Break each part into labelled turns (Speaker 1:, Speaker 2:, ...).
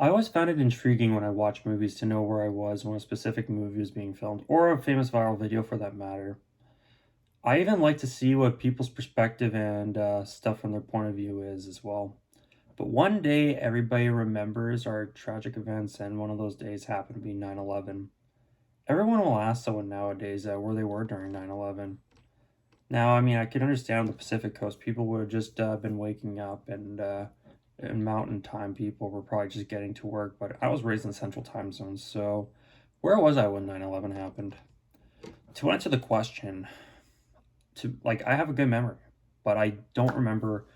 Speaker 1: I always found it intriguing when I watch movies to know where I was when a specific movie was being filmed, or a famous viral video for that matter. I even like to see what people's perspective and stuff from their point of view is as well. But one day, everybody remembers our tragic events, and one of those days happened to be 9/11. Everyone will ask someone nowadays where they were during 9/11. Now, I mean, I can understand on the Pacific Coast, people would have just been waking up, and Mountain Time people were probably just getting to work. But I was raised in the Central Time Zone, so where was I when 9/11 happened? To answer the question, I have a good memory, but I don't remember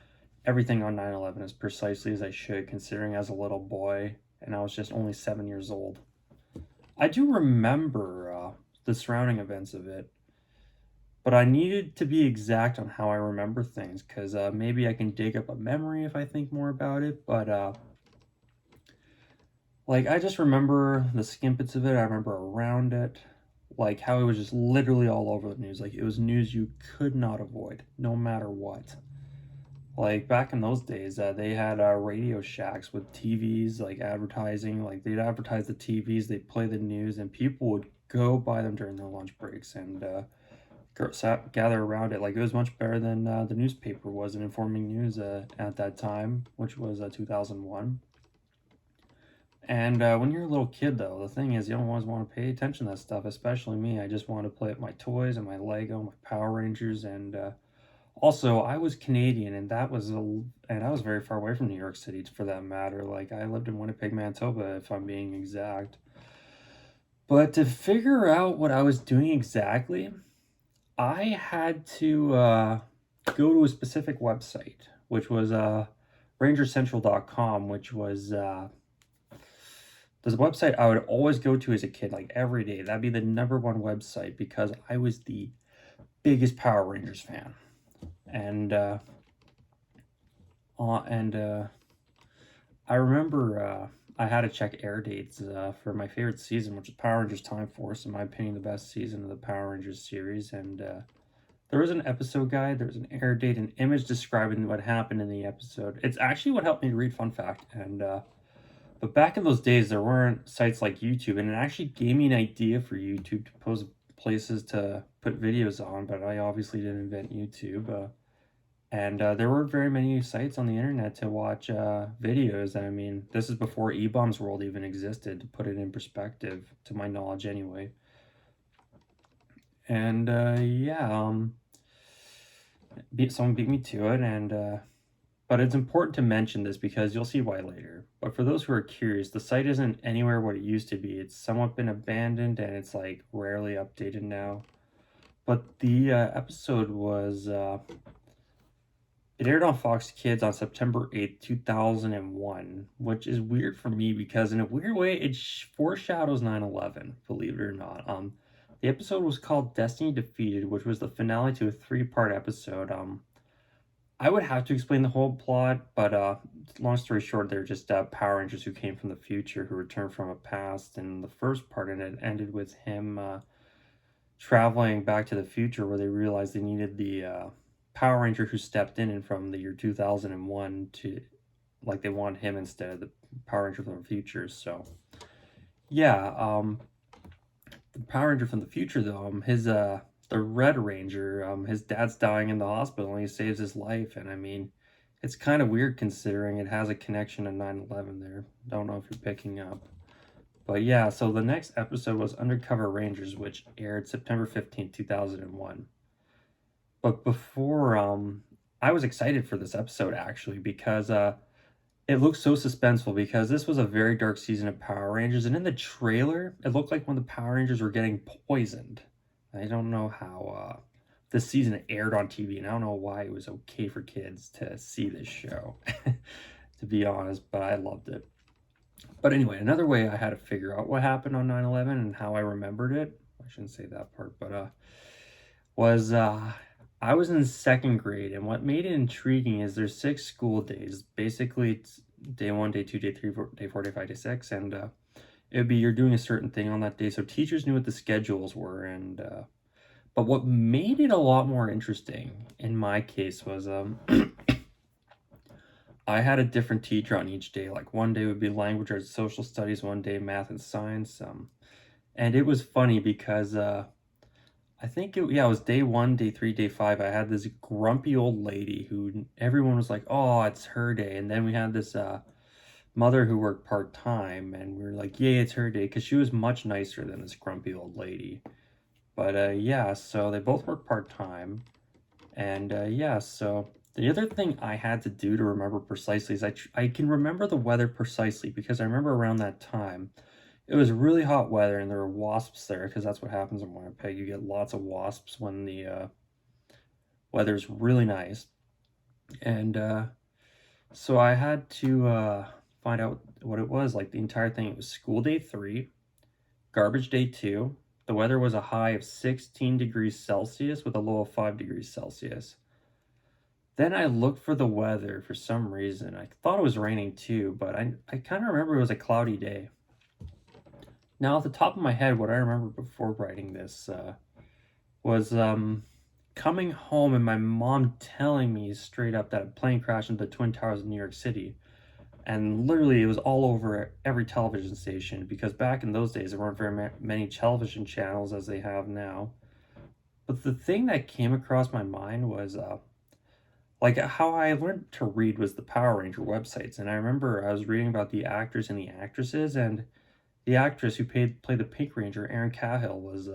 Speaker 1: everything on 9/11 as precisely as I should, considering as a little boy, and I was just only 7 years old. I do remember the surrounding events of it, but I needed to be exact on how I remember things because maybe I can dig up a memory if I think more about it. But I just remember the snippets of it. I remember around it, like how it was just literally all over the news. Like it was news you could not avoid, no matter what. Like back in those days, they had Radio Shacks with TVs, like advertising. Like they'd advertise the TVs, they'd play the news, and people would go buy them during their lunch breaks and gather around it. Like it was much better than the newspaper was in informing news at that time, which was 2001. And when you're a little kid, though, the thing is, you don't always want to pay attention to that stuff, especially me. I just wanted to play with my toys and my Lego, my Power Rangers, and also I was Canadian, and I was very far away from New York City, for that matter. Like I lived in Winnipeg, Manitoba, if I'm being exact. But to figure out what I was doing exactly, I had to go to a specific website, which was rangercentral.com, which was there's a website I would always go to as a kid, like every day. That'd be the number one website because I was the biggest Power Rangers fan. And uh, and uh, I remember I had to check air dates for my favorite season, which is Power Rangers Time Force. In my opinion, the best season of the Power Rangers series. And there was an episode guide, there was an air date, an image describing what happened in the episode. It's actually what helped me read, fun fact. And but back in those days, there weren't sites like YouTube, and it actually gave me an idea for YouTube to post places to put videos on. But I obviously didn't invent YouTube. And there weren't very many sites on the internet to watch videos. I mean, this is before eBaum's World even existed, to put it in perspective, to my knowledge anyway. And yeah, someone beat me to it, and but it's important to mention this because you'll see why later. But for those who are curious, the site isn't anywhere what it used to be. It's somewhat been abandoned, and it's like rarely updated now. But the episode was it aired on Fox Kids on September 8th, 2001, which is weird for me because in a weird way it foreshadows 9/11, believe it or not. The episode was called Destiny Defeated, which was the finale to a three-part episode. I would have to explain the whole plot, but long story short, they're just Power Rangers who came from the future, who returned from a past, and the first part in it ended with him traveling back to the future where they realized they needed the Power Ranger who stepped in and from the year 2001 to, like, they want him instead of the Power Ranger from the future. So yeah, the Power Ranger from the future, though, his the Red Ranger, his dad's dying in the hospital and he saves his life. And I mean, it's kind of weird considering it has a connection to 9/11 there. Don't know if you're picking up. But yeah, so the next episode was Undercover Rangers, which aired September 15th, 2001. But before, I was excited for this episode actually because it looked so suspenseful because this was a very dark season of Power Rangers, and in the trailer, it looked like when the Power Rangers were getting poisoned. I don't know how this season aired on TV, and I don't know why it was okay for kids to see this show, to be honest, but I loved it. But anyway, another way I had to figure out what happened on 9/11 and how I remembered it, I shouldn't say that part, but was I was in second grade, and what made it intriguing is there's 6 school days. Basically, it's day one, day two, day three, day four, day five, day six, and it would be you're doing a certain thing on that day. So teachers knew what the schedules were, and but what made it a lot more interesting in my case was I had a different teacher on each day. Like one day would be language arts, social studies, one day math and science. And it was funny because I think yeah, it was day one, day three, day five. I had this grumpy old lady who everyone was like, "Oh, it's her day," and then we had this mother who worked part time, and we were like, "Yay, it's her day," because she was much nicer than this grumpy old lady. But yeah, so they both work part time, and yeah, so the other thing I had to do to remember precisely is I can remember the weather precisely because I remember around that time it was really hot weather and there were wasps there because that's what happens in Winnipeg. You get lots of wasps when the weather's really nice. And so I had to find out what it was like the entire thing. It was school day 3, garbage day 2. The weather was a high of 16 degrees Celsius with a low of 5 degrees Celsius. Then I looked for the weather for some reason. I thought it was raining too, but I kind of remember it was a cloudy day. Now, off the top of my head, what I remember before writing this was coming home and my mom telling me straight up that a plane crashed into the Twin Towers in New York City. And literally, it was all over every television station because back in those days, there weren't very many television channels as they have now. But the thing that came across my mind was like how I learned to read was the Power Ranger websites. And I remember I was reading about the actors and the actresses, and the actress who played the Pink Ranger, Erin Cahill, was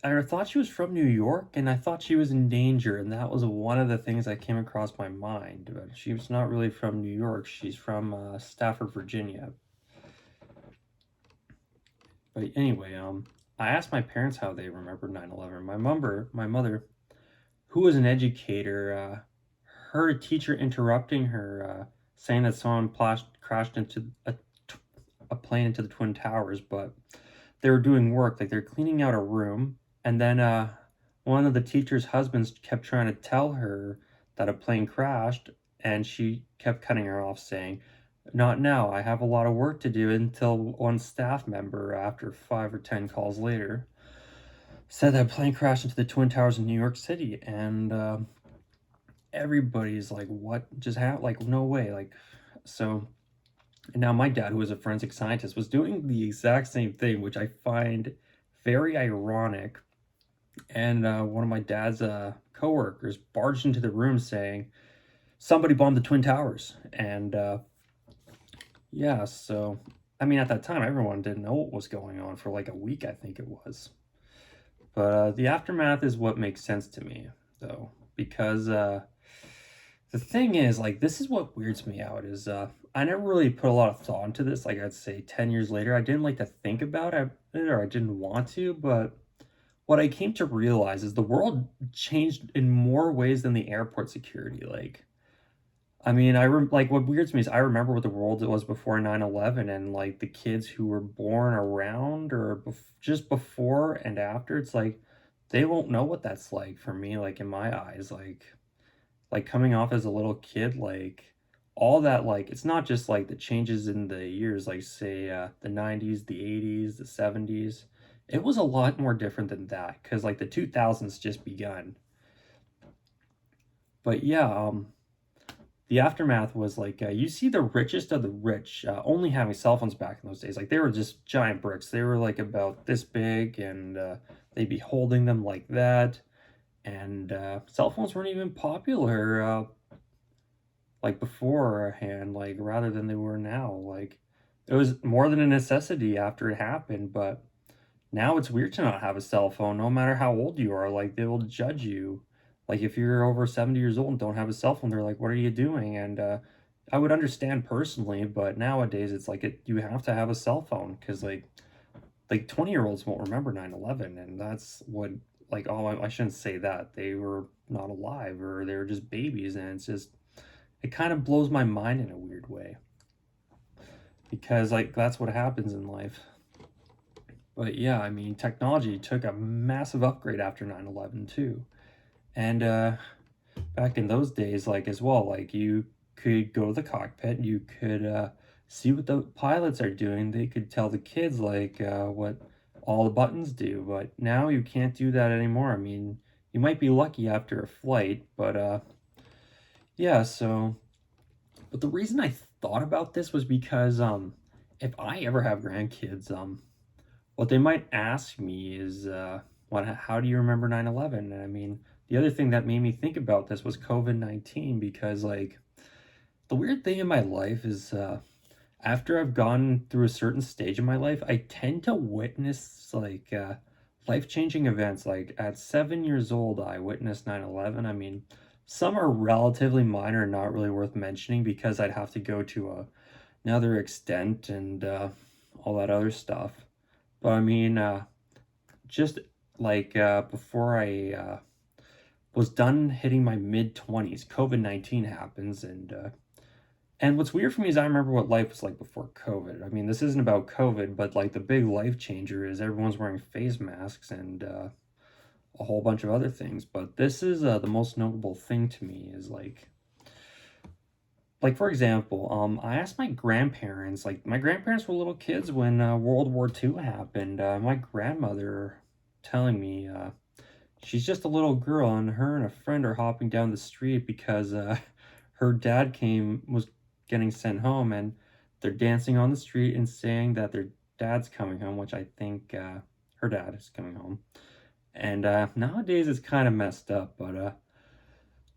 Speaker 1: I thought she was from New York, and I thought she was in danger, and that was one of the things that came across my mind. But she was not really from New York; she's from Stafford, Virginia. But anyway, I asked my parents how they remember 9/11. My mother, who was an educator, heard a teacher interrupting her, saying that someone crashed into a plane into the Twin Towers, but they were doing work, like they're cleaning out a room, and then one of the teacher's husbands kept trying to tell her that a plane crashed, and she kept cutting her off, saying, "Not now. I have a lot of work to do." Until one staff member, after 5 or 10 calls later, said that a plane crashed into the Twin Towers in New York City, and everybody's like, "What just happened? Like, no way!" Like, so. And now my dad, who was a forensic scientist, was doing the exact same thing, which I find very ironic. And one of my dad's coworkers barged into the room saying, "Somebody bombed the Twin Towers." And yeah, so I mean, at that time, everyone didn't know what was going on for like a week, I think it was. But the aftermath is what makes sense to me, though, because the thing is, like, this is what weirds me out is I never really put a lot of thought into this. Like, I'd say 10 years later, I didn't like to think about it or I didn't want to, but what I came to realize is the world changed in more ways than the airport security. Like, I mean, like what weirds me is I remember what the world was before 9/11, and like the kids who were born around or just before and after, it's like they won't know what that's like for me, like in my eyes, like coming off as a little kid, like all that, like it's not just like the changes in the years, like say the 90s, the 80s, the 70s. It was a lot more different than that because like the 2000s just begun. But yeah, the aftermath was like you see the richest of the rich only having cell phones back in those days. Like they were just giant bricks. They were like about this big, and they'd be holding them like that. And cell phones weren't even popular like beforehand, like rather than they were now. Like it was more than a necessity after it happened, but now it's weird to not have a cell phone, no matter how old you are. Like they will judge you. Like if you're over 70 years old and don't have a cell phone, they're like, "What are you doing?" And I would understand personally, but nowadays it's like you have to have a cell phone because like 20-year-olds won't remember 9/11, and that's what like oh I shouldn't say that they were not alive or they were just babies, and it's just it kind of blows my mind in a weird way because like that's what happens in life. But yeah, I mean, technology took a massive upgrade after 9/11 too. And back in those days, like as well, like you could go to the cockpit, you could see what the pilots are doing. They could tell the kids like what all the buttons do. But now you can't do that anymore. I mean, you might be lucky after a flight, but Yeah, so but the reason I thought about this was because if I ever have grandkids, what they might ask me is what how do you remember 9/11? And I mean, the other thing that made me think about this was COVID-19 because like the weird thing in my life is after I've gone through a certain stage in my life, I tend to witness like life-changing events. Like at 7 years old, I witnessed 9/11. I mean, some are relatively minor and not really worth mentioning because I'd have to go to another extent and all that other stuff. But I mean, just like before I was done hitting my mid 20s, COVID-19 happens, and what's weird for me is I remember what life was like before COVID. I mean, this isn't about COVID, but like the big life changer is everyone's wearing face masks and a whole bunch of other things. But this is the most notable thing to me is like for example, I asked my grandparents. Like my grandparents were little kids when World War II happened. My grandmother telling me she's just a little girl, and her and a friend are hopping down the street because her dad came was getting sent home, and they're dancing on the street and saying that their dad's coming home, which I think her dad is coming home. And nowadays it's kind of messed up, but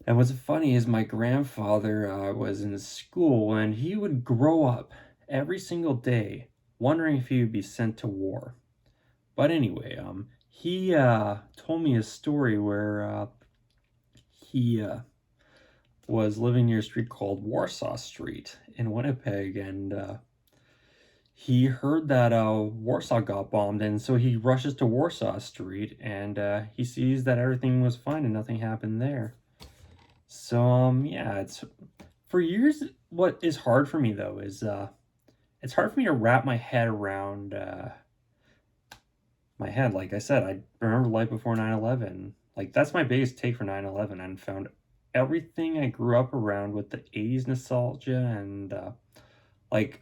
Speaker 1: and what's funny is my grandfather was in school, and he would grow up every single day wondering if he would be sent to war. But anyway, he told me a story where he was living near a street called Warsaw Street in Winnipeg, and he heard that Warsaw got bombed, and so he rushes to Warsaw Street, and he sees that everything was fine and nothing happened there. So yeah, it's for years. What is hard for me though is it's hard for me to wrap my head around my head. Like I said, I remember life before 9/11. Like that's my biggest take for 9/11 and found everything I grew up around with the 80s nostalgia and like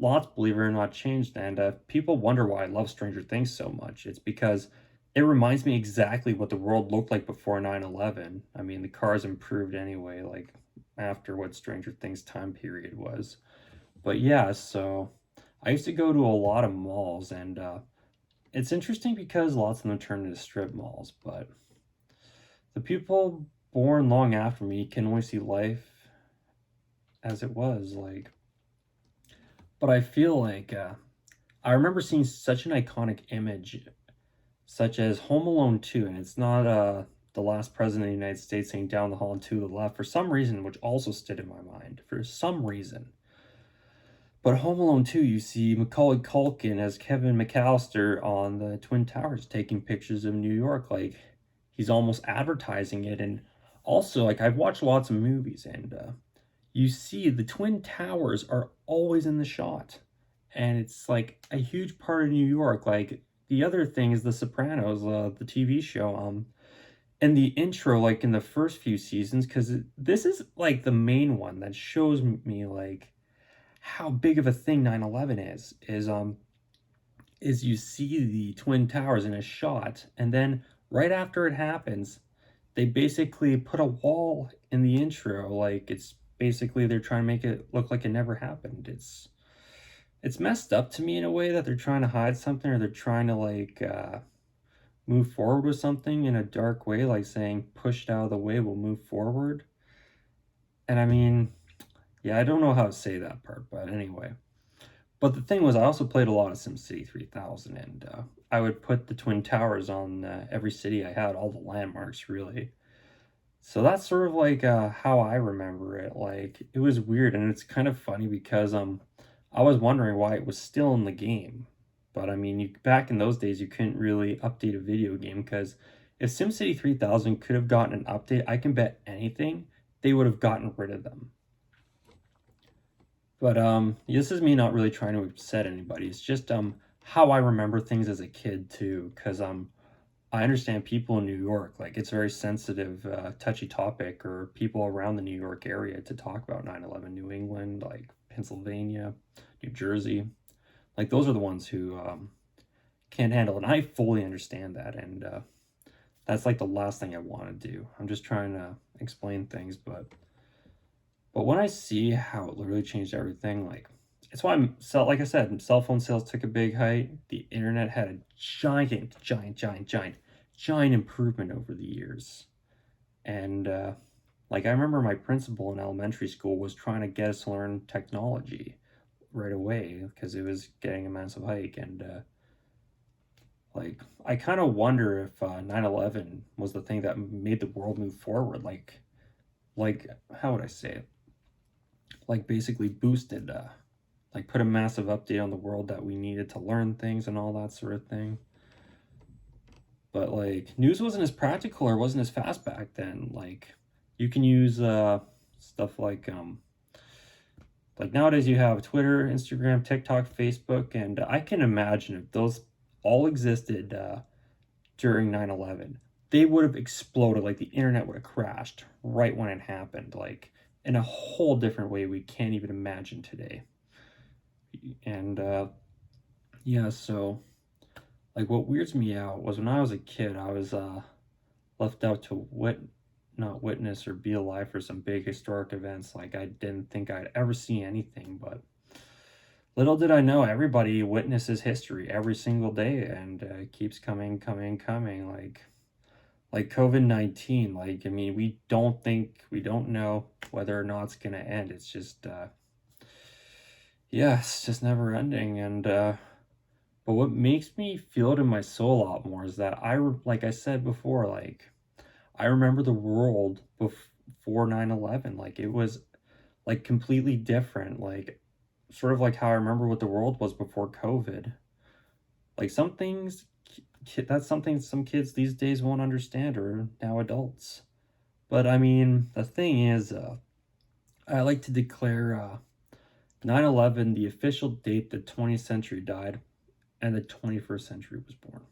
Speaker 1: lots, believe it or not, changed. And people wonder why I love Stranger Things so much. It's because it reminds me exactly what the world looked like before 9/11. I mean, the cars improved anyway, like after what Stranger Things time period was. But yeah, so I used to go to a lot of malls, and it's interesting because lots of them turned into strip malls, but the people born long after me can only see life as it was, like, but I feel like I remember seeing such an iconic image, such as Home Alone 2, and it's not the last president of the United States saying down the hall and to the left for some reason, which also stood in my mind for some reason. But Home Alone 2, you see Macaulay Culkin as Kevin McAllister on the Twin Towers taking pictures of New York, like he's almost advertising it. And also, like I've watched lots of movies, and you see the Twin Towers are always in the shot, and it's like a huge part of New York. Like the other thing is The Sopranos, the TV show. And the intro, like in the first few seasons, because this is like the main one that shows me like how big of a thing 9/11 is you see the Twin Towers in a shot, and then right after it happens, they basically put a wall in the intro, like it's basically they're trying to make it look like it never happened. It's messed up to me in a way that they're trying to hide something, or they're trying to like move forward with something in a dark way, like saying pushed out of the way, we'll move forward. And I mean, yeah, I don't know how to say that part, but anyway. But the thing was, I also played a lot of SimCity 3000, and I would put the Twin Towers on every city I had, all the landmarks, really. So that's sort of like how I remember it. Like it was weird, and it's kind of funny because I was wondering why it was still in the game. But I mean, back in those days, you couldn't really update a video game because if SimCity 3000 could have gotten an update, I can bet anything they would have gotten rid of them. But this is me not really trying to upset anybody. It's just how I remember things as a kid too, because I understand people in New York, like it's a very sensitive, touchy topic, or people around the New York area to talk about 9/11. New England, like Pennsylvania, New Jersey, like those are the ones who can't handle it. And I fully understand that, and that's like the last thing I want to do. I'm just trying to explain things, but But when I see how it literally changed everything, like it's why like I said, cell phone sales took a big hike. The internet had a giant improvement over the years. And like I remember my principal in elementary school was trying to get us to learn technology right away because it was getting a massive hike. And like I kind of wonder if 9/11 was the thing that made the world move forward. Like how would I say it? Like basically boosted like put a massive update on the world that we needed to learn things and all that sort of thing. But like news wasn't as practical or wasn't as fast back then. Like you can use stuff like nowadays you have Twitter, Instagram, TikTok, Facebook, and I can imagine if those all existed during 9/11, they would have exploded. Like the internet would have crashed right when it happened, like in a whole different way we can't even imagine today. And yeah, so like what weirds me out was when I was a kid, I was left out to not witness or be alive for some big historic events. Like I didn't think I'd ever see anything, but little did I know everybody witnesses history every single day, and it keeps coming. Like COVID-19. Like I mean, we don't know whether or not it's gonna end. It's just yeah, it's just never ending. And but what makes me feel it in my soul a lot more is that like I said before, like I remember the world before 9/11. Like it was like completely different. Like sort of like how I remember what the world was before COVID. Like some things that's something some kids these days won't understand or now adults. But I mean, the thing is, I like to declare 9/11 the official date the 20th century died and the 21st century was born.